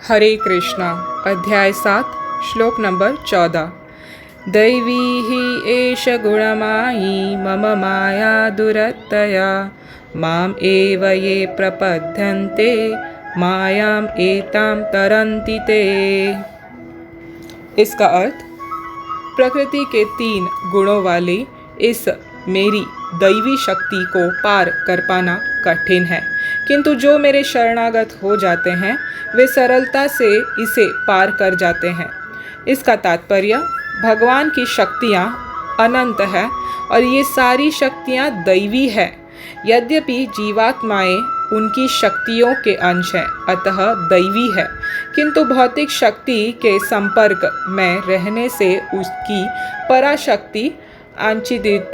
हरे कृष्णा। अध्याय 7 श्लोक नंबर 14। दैवी हि एष गुणमायी मम माया दुरत्यया माम एव ये प्रपद्यन्ते मायाम एतां तरन्ति ते। इसका अर्थ, प्रकृति के 3 गुणों वाली इस मेरी दैवी शक्ति को पार कर पाना कठिन है, किंतु जो मेरे शरणागत हो जाते हैं वे सरलता से इसे पार कर जाते हैं। इसका तात्पर्य, भगवान की शक्तियाँ अनंत है और ये सारी शक्तियाँ दैवी है। यद्यपि जीवात्माएं उनकी शक्तियों के अंश हैं, अतः दैवी है, किंतु भौतिक शक्ति के संपर्क में रहने से उसकी पराशक्ति आच्छादित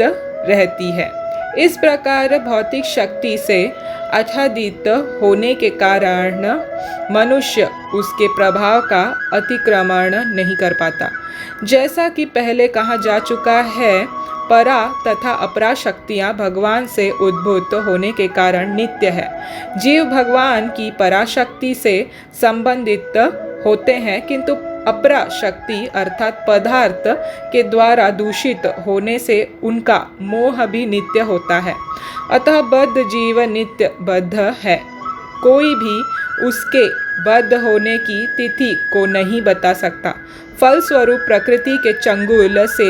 रहती है। इस प्रकार भौतिक शक्ति से आच्छादित होने के कारण मनुष्य उसके प्रभाव का अतिक्रमण नहीं कर पाता। जैसा कि पहले कहा जा चुका है, परा तथा अपरा शक्तियाँ भगवान से उद्भूत होने के कारण नित्य है। जीव भगवान की पराशक्ति से संबंधित होते हैं, किंतु अपरा शक्ति अर्थात पदार्थ के द्वारा दूषित होने से उनका मोह भी नित्य होता है। अतः बद्ध जीव नित्य बद्ध है। कोई भी उसके बद्ध होने की तिथि को नहीं बता सकता। फलस्वरूप प्रकृति के चंगुल से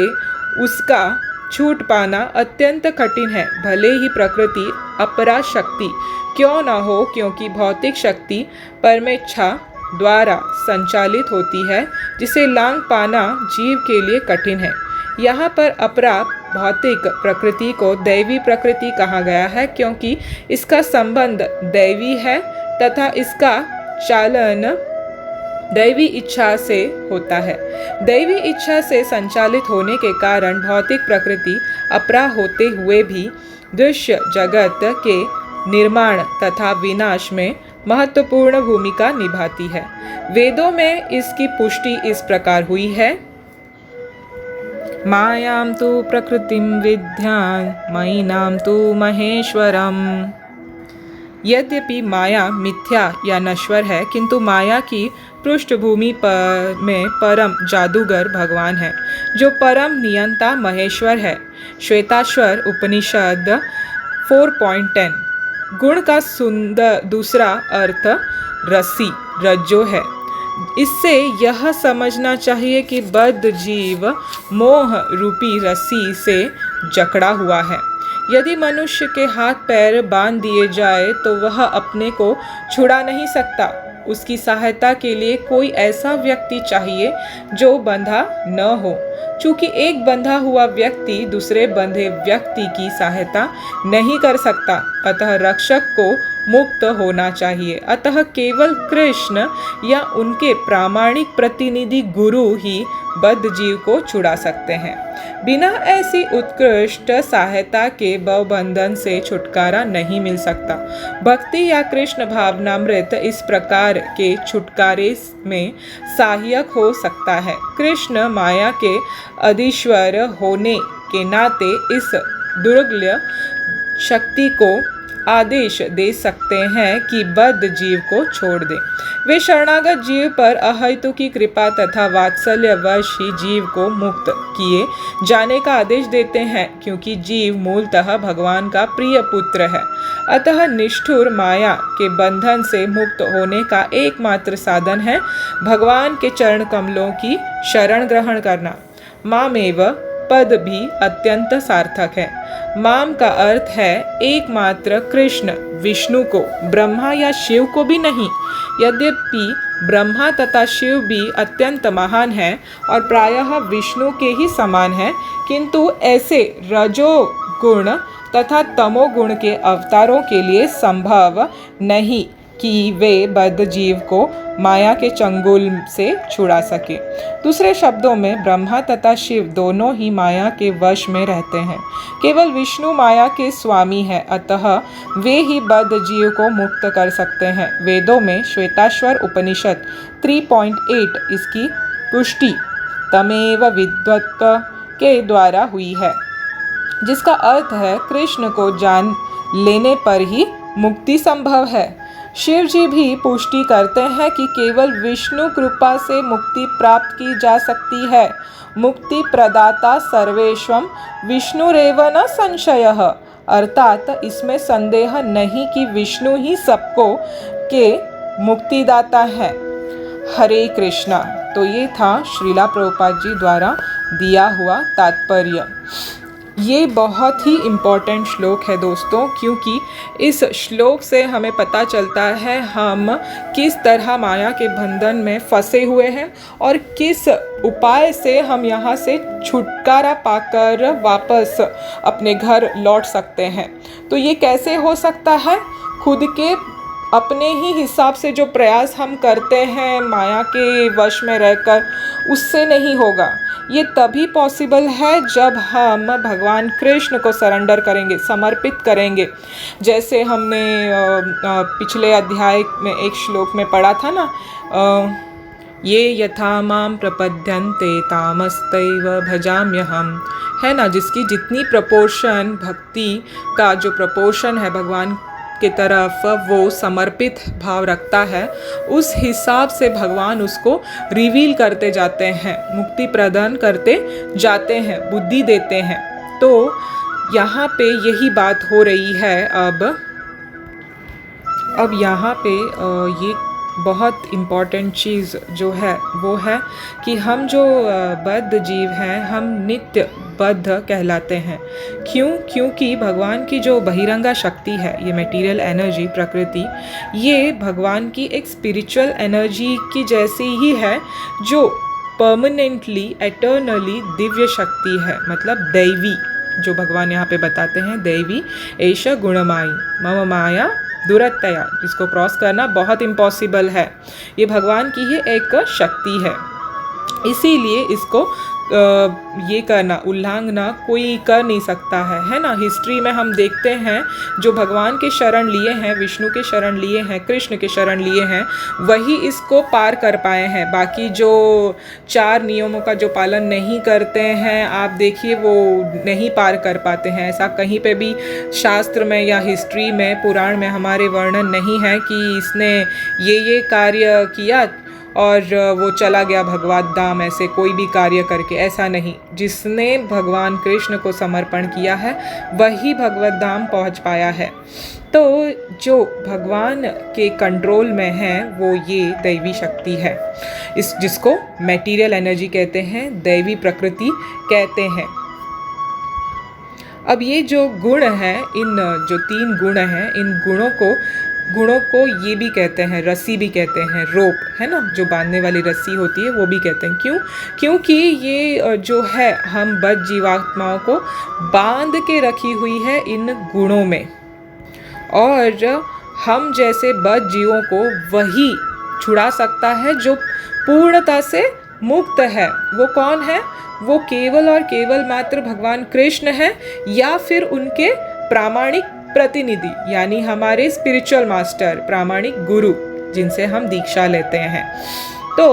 उसका छूट पाना अत्यंत कठिन है, भले ही प्रकृति अपरा शक्ति क्यों न हो, क्योंकि भौतिक शक्ति परमेच्छा द्वारा संचालित होती है, जिसे लांघ पाना जीव के लिए कठिन है। यहाँ पर अपरा भौतिक प्रकृति को दैवी प्रकृति कहा गया है, क्योंकि इसका संबंध दैवी है तथा इसका चालन दैवी इच्छा से होता है। दैवी इच्छा से संचालित होने के कारण भौतिक प्रकृति अपरा होते हुए भी दृश्य जगत के निर्माण तथा विनाश में महत्वपूर्ण भूमिका निभाती है। वेदों में इसकी पुष्टि इस प्रकार हुई है, मायां तु प्रकृतिं विद्यान् मयिनां तु महेश्वरम्। यद्यपि माया मिथ्या या नश्वर है, किंतु माया की पृष्ठभूमि में परम जादूगर भगवान है, जो परम नियंता महेश्वर है। श्वेताश्वर उपनिषद 4.10। गुण का सुंदर दूसरा अर्थ रस्सी रज्जो है। इससे यह समझना चाहिए कि बद्ध जीव मोह रूपी रस्सी से जकड़ा हुआ है। यदि मनुष्य के हाथ पैर बांध दिए जाए तो वह अपने को छुड़ा नहीं सकता। उसकी सहायता के लिए कोई ऐसा व्यक्ति चाहिए जो बंधा न हो। चूंकि एक बंधा हुआ व्यक्ति दूसरे बंधे व्यक्ति की सहायता नहीं कर सकता, अतः रक्षक को मुक्त होना चाहिए। अतः केवल कृष्ण या उनके प्रामाणिक प्रतिनिधि गुरु ही बद्ध जीव को छुड़ा सकते हैं। बिना ऐसी उत्कृष्ट सहायता के भवबंधन से छुटकारा नहीं मिल सकता। भक्ति या कृष्ण भावनामृत इस प्रकार के छुटकारे में सहायक हो सकता है। कृष्ण माया के अधीश्वर होने के नाते इस दुर्लभ शक्ति को आदेश दे सकते हैं कि बद्ध जीव को छोड़ दे। वे शरणागत जीव पर अहेतु की कृपा तथा वात्सल्यवश ही जीव को मुक्त किए जाने का आदेश देते हैं, क्योंकि जीव मूलतः भगवान का प्रिय पुत्र है। अतः निष्ठुर माया के बंधन से मुक्त होने का एकमात्र साधन है भगवान के चरण कमलों की शरण ग्रहण करना। मामेव पद भी अत्यंत सार्थक है। माम का अर्थ है एकमात्र कृष्ण, विष्णु को, ब्रह्मा या शिव को भी नहीं। यद्यपि ब्रह्मा तथा शिव भी अत्यंत महान हैं और प्रायः विष्णु के ही समान हैं, किंतु ऐसे रजोगुण तथा तमोगुण के अवतारों के लिए संभव नहीं कि वे बद्ध जीव को माया के चंगुल से छुड़ा सके। दूसरे शब्दों में ब्रह्मा तथा शिव दोनों ही माया के वश में रहते हैं। केवल विष्णु माया के स्वामी हैं, अतः वे ही बद्ध जीव को मुक्त कर सकते हैं। वेदों में श्वेताश्वर उपनिषद 3.8 इसकी पुष्टि तमेव विद्वत् के द्वारा हुई है, जिसका अर्थ है कृष्ण को जान लेने पर ही मुक्ति संभव है। शिव जी भी पुष्टि करते हैं कि केवल विष्णु कृपा से मुक्ति प्राप्त की जा सकती है। मुक्ति प्रदाता सर्वेश्वम विष्णुरेव न संशयः, अर्थात इसमें संदेह नहीं कि विष्णु ही सबको के मुक्तिदाता है। हरे कृष्णा। तो ये था श्रीला प्रभुपाद जी द्वारा दिया हुआ तात्पर्य। ये बहुत ही इम्पॉर्टेंट श्लोक है दोस्तों, क्योंकि इस श्लोक से हमें पता चलता है हम किस तरह माया के बंधन में फंसे हुए हैं और किस उपाय से हम यहाँ से छुटकारा पाकर वापस अपने घर लौट सकते हैं। तो ये कैसे हो सकता है? खुद के अपने ही हिसाब से जो प्रयास हम करते हैं माया के वश में रहकर, उससे नहीं होगा। ये तभी पॉसिबल है जब हम भगवान कृष्ण को सरेंडर करेंगे, समर्पित करेंगे। जैसे हमने पिछले अध्याय में एक श्लोक में पढ़ा था ना, ये यथा माम प्रपद्यन्ते तामस्तैव भजाम्यहम्, है ना, जिसकी जितनी प्रपोर्शन भक्ति का जो प्रपोर्शन है भगवान की तरफ वो समर्पित भाव रखता है, उस हिसाब से भगवान उसको रिवील करते जाते हैं, मुक्ति प्रदान करते जाते हैं, बुद्धि देते हैं। तो यहाँ पे यही बात हो रही है। अब यहाँ पे ये बहुत इम्पॉर्टेंट चीज़ जो है वो है कि हम जो बद्ध जीव हैं, हम नित्य बद्ध कहलाते हैं। क्यों? क्योंकि भगवान की जो बहिरंगा शक्ति है, ये मटेरियल एनर्जी, प्रकृति, ये भगवान की एक स्पिरिचुअल एनर्जी की जैसी ही है, जो परमानेंटली एटर्नली दिव्य शक्ति है, मतलब दैवी, जो भगवान यहाँ पे बताते हैं, दैवी एष गुणमाई मम माया दुरत्तया, जिसको क्रॉस करना बहुत इम्पॉसिबल है। ये भगवान की ही एक शक्ति है, इसीलिए इसको ये करना, उल्लंघना कोई कर नहीं सकता है ना। हिस्ट्री में हम देखते हैं जो भगवान के शरण लिए हैं, विष्णु के शरण लिए हैं, कृष्ण के शरण लिए हैं, वही इसको पार कर पाए हैं। बाकी जो 4 नियमों का जो पालन नहीं करते हैं, आप देखिए वो नहीं पार कर पाते हैं। ऐसा कहीं पे भी शास्त्र में या हिस्ट्री में, पुराण में हमारे वर्णन नहीं है कि इसने ये कार्य किया और वो चला गया भगवत धाम ऐसे कोई भी कार्य करके, ऐसा नहीं। जिसने भगवान कृष्ण को समर्पण किया है वही भगवत धाम पहुंच पाया है। तो जो भगवान के कंट्रोल में है वो ये दैवी शक्ति है, इस जिसको मटेरियल एनर्जी कहते हैं, दैवी प्रकृति कहते हैं। अब ये जो गुण हैं, इन जो 3 गुण हैं, इन गुणों को ये भी कहते हैं, रस्सी भी कहते हैं, रोप, है ना, जो बांधने वाली रस्सी होती है वो भी कहते हैं। क्यों? क्योंकि ये जो है हम बद्ध जीवात्माओं को बांध के रखी हुई है इन गुणों में, और हम जैसे बद्ध जीवों को वही छुड़ा सकता है जो पूर्णता से मुक्त है। वो कौन है? वो केवल और केवल मात्र भगवान कृष्ण है, या फिर उनके प्रामाणिक प्रतिनिधि, यानी हमारे स्पिरिचुअल मास्टर, प्रामाणिक गुरु, जिनसे हम दीक्षा लेते हैं। तो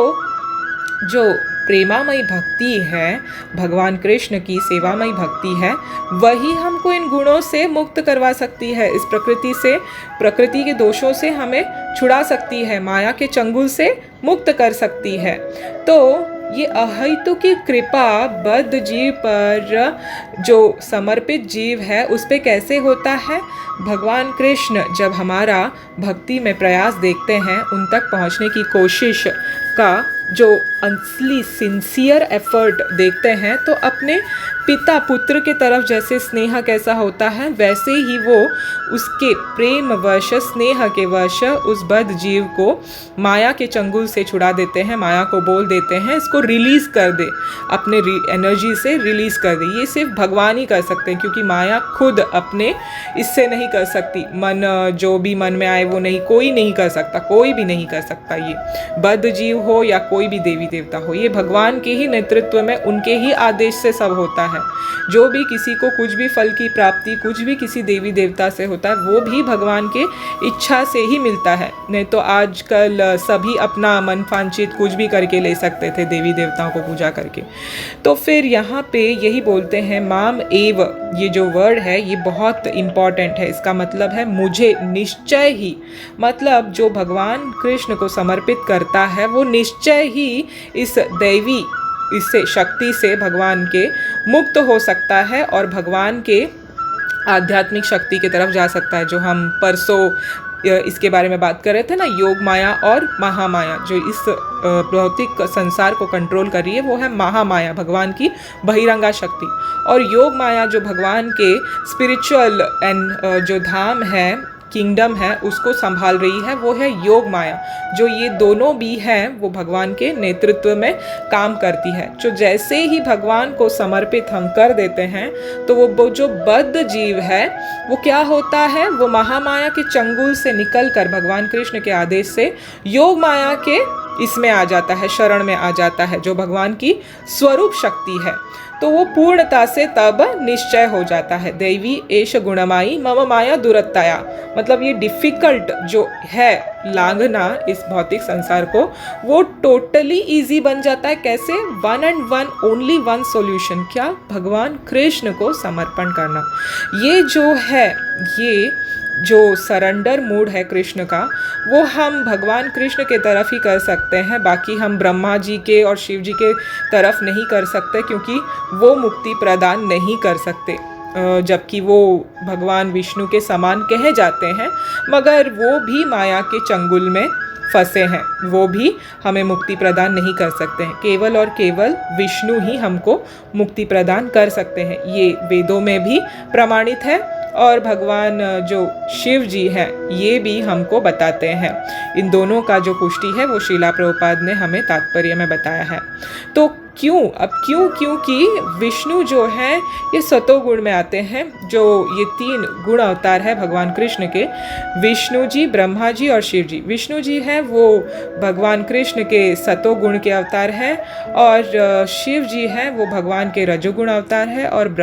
जो प्रेमामयी भक्ति है, भगवान कृष्ण की सेवामयी भक्ति है, वही हमको इन गुणों से मुक्त करवा सकती है, इस प्रकृति से, प्रकृति के दोषों से हमें छुड़ा सकती है, माया के चंगुल से मुक्त कर सकती है। तो ये अहेतु की कृपा बद्ध जीव पर, जो समर्पित जीव है, उस पे कैसे होता है? भगवान कृष्ण जब हमारा भक्ति में प्रयास देखते हैं, उन तक पहुंचने की कोशिश का जो असली सिंसियर एफर्ट देखते हैं, तो अपने पिता पुत्र के तरफ जैसे स्नेह कैसा होता है, वैसे ही वो उसके प्रेम वश, स्नेह के वश उस बद्ध जीव को माया के चंगुल से छुड़ा देते हैं, माया को बोल देते हैं इसको रिलीज़ कर दे, अपने एनर्जी से रिलीज़ कर दे। ये सिर्फ भगवान ही कर सकते हैं, क्योंकि माया खुद अपने इससे नहीं कर सकती। मन जो भी मन में आए वो नहीं, कोई नहीं कर सकता, कोई भी नहीं कर सकता। ये बद्ध जीव हो या कोई भी देवी देवता हो, ये भगवान के ही नेतृत्व में, उनके ही आदेश से सब होता है। जो भी किसी को कुछ भी फल की प्राप्ति कुछ भी किसी देवी देवता से होता है वो भी भगवान के इच्छा से ही मिलता है। नहीं तो आजकल सभी अपना मनफांचित कुछ भी करके ले सकते थे देवी देवताओं को पूजा करके। तो फिर यहाँ पे यही बोलते हैं माम एव, ये जो वर्ड है ये बहुत इम्पॉर्टेंट है। इसका मतलब है मुझे, निश्चय ही, मतलब जो भगवान कृष्ण को समर्पित करता है वो निश्चय ही इस दैवी, इससे शक्ति से भगवान के मुक्त हो सकता है और भगवान के आध्यात्मिक शक्ति की तरफ जा सकता है। जो हम परसों इसके बारे में बात कर रहे थे ना, योग माया और महामाया, जो इस भौतिक संसार को कंट्रोल कर रही है वो है महामाया, भगवान की बहिरंगा शक्ति। और योग माया जो भगवान के स्पिरिचुअल एंड जो धाम है, किंगडम है, उसको संभाल रही है, वो है योग माया। जो ये दोनों भी हैं वो भगवान के नेतृत्व में काम करती है। जो जैसे ही भगवान को समर्पित हम कर देते हैं तो वो जो बद्ध जीव है वो क्या होता है, वो महामाया के चंगुल से निकलकर भगवान कृष्ण के आदेश से योग माया के इसमें आ जाता है, शरण में आ जाता है, जो भगवान की स्वरूप शक्ति है। तो वो पूर्णता से तब निश्चय हो जाता है, दैवी एष गुणमाई मम माया दुरत्तया। मतलब ये डिफिकल्ट जो है लांघना इस भौतिक संसार को, वो टोटली इजी बन जाता है। कैसे? One and one, only one solution, क्या? भगवान कृष्ण को समर्पण करना। ये जो है, ये जो सरेंडर मूड है कृष्ण का, वो हम भगवान कृष्ण के तरफ ही कर सकते हैं। बाकी हम ब्रह्मा जी के और शिव जी के तरफ नहीं कर सकते, क्योंकि वो मुक्ति प्रदान नहीं कर सकते। जबकि वो भगवान विष्णु के समान कहे जाते हैं, मगर वो भी माया के चंगुल में फंसे हैं, वो भी हमें मुक्ति प्रदान नहीं कर सकते हैं। केवल और केवल विष्णु ही हमको मुक्ति प्रदान कर सकते हैं, ये वेदों में भी प्रमाणित है। और भगवान जो शिव जी हैं ये भी हमको बताते हैं। इन दोनों का जो पुष्टि है वो श्रीला प्रभुपाद ने हमें तात्पर्य में बताया है। तो क्यों? अब क्योंकि विष्णु जो है ये सतोगुण में आते हैं। जो ये 3 गुण अवतार है भगवान कृष्ण के, विष्णु जी, ब्रह्मा जी और शिव जी। विष्णु जी हैं वो भगवान कृष्ण के सतोगुण के अवतार हैं, और शिव जी हैं वो भगवान के रजोगुण अवतार है, और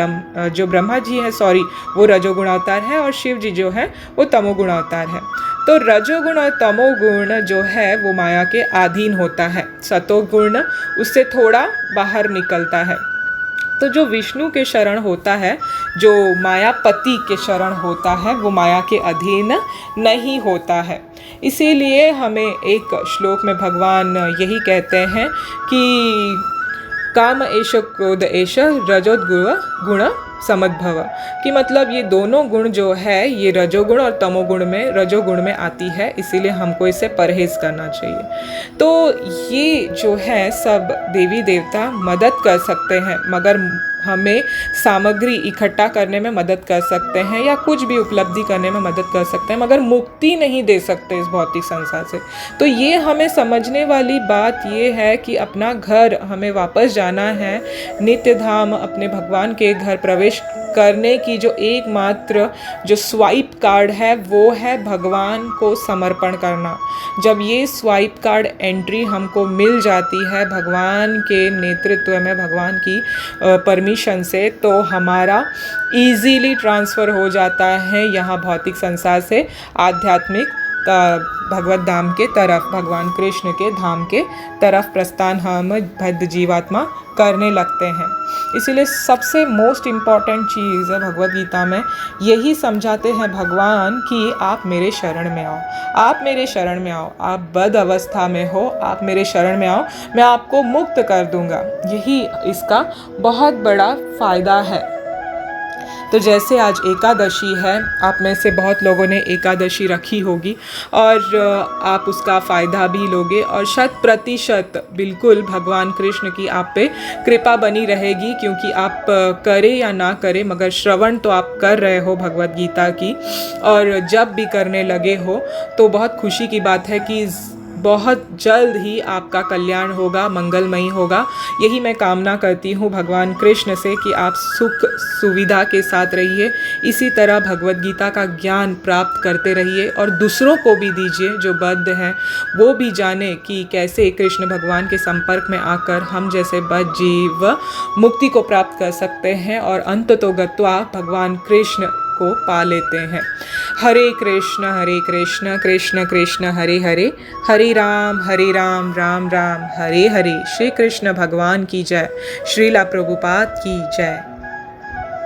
जो ब्रह्मा जी हैं वो रजोगुण अवतार है, और शिव जी जो है वो तमोगुण अवतार है। तो रजोगुण और तमोगुण जो है वो माया के अधीन होता है, सतोगुण उससे थोड़ा बाहर निकलता है। तो जो विष्णु के शरण होता है, जो मायापति के शरण होता है, वो माया के अधीन नहीं होता है। इसीलिए हमें एक श्लोक में भगवान यही कहते हैं कि काम एष क्रोध एष रजोगुण समद्भव, कि मतलब ये दोनों गुण जो है ये रजोगुण और रजोगुण में आती है, इसीलिए हमको इसे परहेज करना चाहिए। तो ये जो है सब देवी देवता मदद कर सकते हैं, मगर हमें सामग्री इकट्ठा करने में मदद कर सकते हैं या कुछ भी उपलब्धि करने में मदद कर सकते हैं, मगर मुक्ति नहीं दे सकते इस भौतिक संसार से। तो ये हमें समझने वाली बात ये है कि अपना घर हमें वापस जाना है, नित्य धाम, अपने भगवान के घर प्रवेश करने की जो एकमात्र जो स्वाइप कार्ड है वो है भगवान को समर्पण करना। जब ये स्वाइप कार्ड एंट्री हमको मिल जाती है भगवान के नेतृत्व में, भगवान की परमिशन से, तो हमारा इजीली ट्रांसफ़र हो जाता है यहाँ भौतिक संसार से आध्यात्मिक भगवत धाम के तरफ, भगवान कृष्ण के धाम के तरफ प्रस्थान हम बद्ध जीवात्मा करने लगते हैं। इसीलिए सबसे मोस्ट इम्पॉर्टेंट चीज़ है भगवद गीता में यही समझाते हैं भगवान कि आप मेरे शरण में आओ, आप मेरे शरण में आओ, आप बद्ध अवस्था में हो, आप मेरे शरण में आओ, मैं आपको मुक्त कर दूंगा। यही इसका बहुत बड़ा फ़ायदा है। तो जैसे आज एकादशी है, आप में से बहुत लोगों ने एकादशी रखी होगी और आप उसका फ़ायदा भी लोगे, और 100% बिल्कुल भगवान कृष्ण की आप पे कृपा बनी रहेगी, क्योंकि आप करें या ना करें मगर श्रवण तो आप कर रहे हो भगवद गीता की, और जब भी करने लगे हो तो बहुत खुशी की बात है कि बहुत जल्द ही आपका कल्याण होगा, मंगलमयी होगा। यही मैं कामना करती हूँ भगवान कृष्ण से कि आप सुख सुविधा के साथ रहिए, इसी तरह भगवद गीता का ज्ञान प्राप्त करते रहिए और दूसरों को भी दीजिए जो बद्ध हैं, वो भी जाने कि कैसे कृष्ण भगवान के संपर्क में आकर हम जैसे बद्ध जीव मुक्ति को प्राप्त कर सकते हैं और अंततो गत्वा भगवान कृष्ण को पा लेते हैं। हरे कृष्ण कृष्ण कृष्ण हरे हरे, हरे राम राम राम हरे हरे। श्री कृष्ण भगवान की जय। श्रीला प्रभुपाद की जय।